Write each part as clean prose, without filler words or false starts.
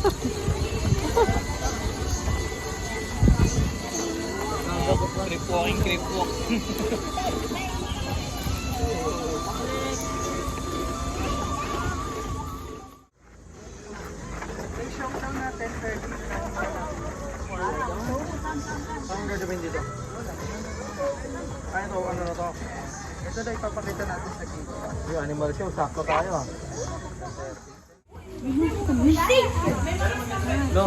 Creep walking, creep walk. Showdown natin 30. Ang gagawin dito? Ay, ito, ano na to? Ito na ipapakita natin sa gate. Yung animal show, sakto tayo ah. No,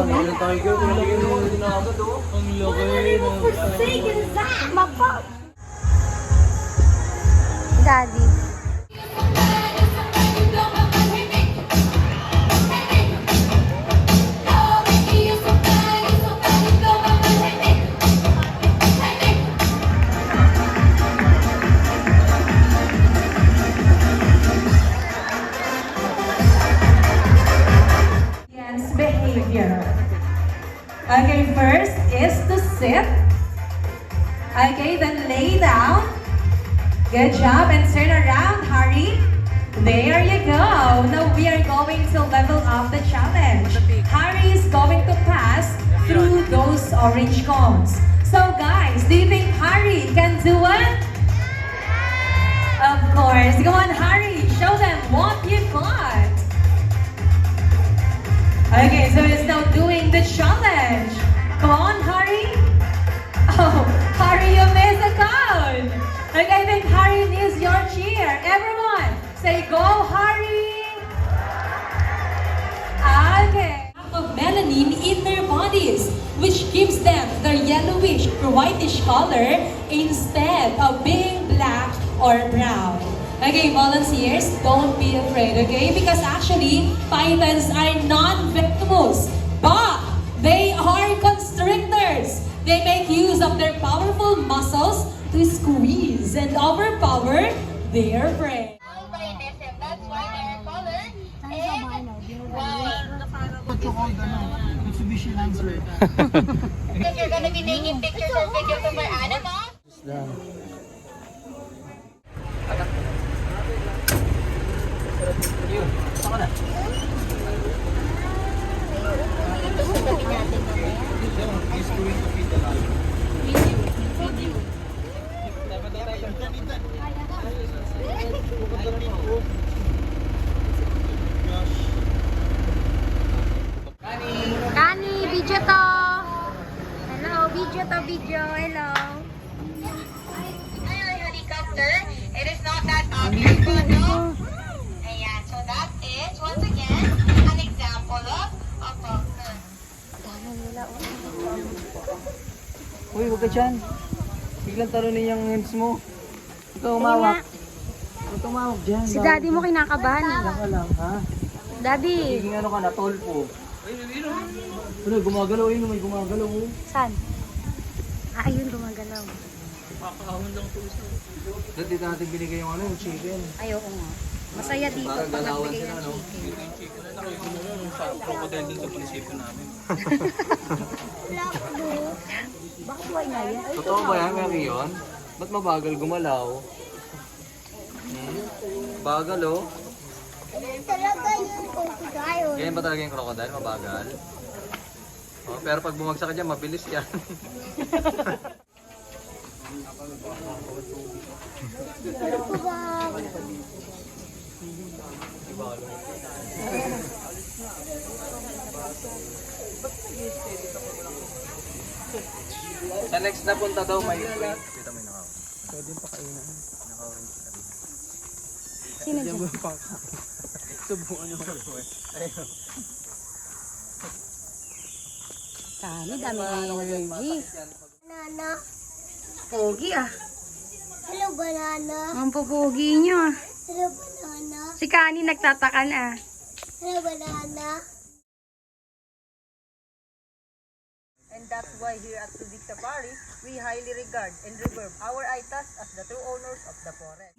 hindi na tayo girl. Pinalagyan mo din na agad oh. Ang laki. Daddy. Behavior. Okay, first is to sit. Okay, then lay down. Good job, and turn around, Harry. There you go. Now we are going to level up the challenge. Harry is going to pass through those orange cones. So guys, do you think Harry can do it? Of course. Go on, Harry. Show them what you got. Okay, so he's now doing the challenge. Come on, Harry. Oh, Harry, you missed a cone. Okay, I think Harry needs your cheer. Everyone, say go, Harry. Okay. Of melanin in their bodies, which gives them the yellowish or whitish color instead of being black or brown. Okay, volunteers, don't be afraid, okay? Because actually, pythons are non-venomous, but they are constrictors. They make use of their powerful muscles to squeeze and overpower their prey. That's why their color is white. Mitsubishi Lancer. If you're gonna be taking pictures or videos of our animals, Yun, saka na. He's going to feed the lion. Kani, video to. Hello, video to, video. Hello. ayun, helicopter, it is not that obvious, but no. Ayan, so that is, once again, an example of a falcon. Uy, huwag ka dyan. Biglang talunin yung hands mo. Ikaw umawak. Huwag ka umawak dyan. Si daddy mo kinakabahan eh. Lang ka lang, ha? Daddy. Higing ano ka na, tolpo. Ano, gumagalaw yun, may gumagalaw. Saan? Ah, ayun, gumagalaw. Dati dito natin binigay yung ano, yung chicken. Ayoko nga. Masaya dito Parang pag galawan nagbigay sila, ng no? chicken. Sa crocodile dun sa munisipyo namin. Bakit buhay nga yan? Totoo ba yan, Mary, yun? Ba't mabagal gumalaw? Bagal, oh. Talaga yung crocodile. Ganyan ba talaga yung crocodile? Mabagal? Oh, pero pag bumagsak ka dyan, mabilis yan. Sa next na punta daw, may kita may nakaw. Pwede pa kainan. Naka-orange ka rin. Sino dyan? Subukan nyo ako. Ayun. Kani, dami ng energy. Banana. Pogi ah. Hello, banana. Ang pupugi nyo ah. Hello, banana. Si Kani nagtataka na ah. Hello, banana. And that's why here at Subic Safari, we highly regard and revere our Aitas as the true owners of the forest.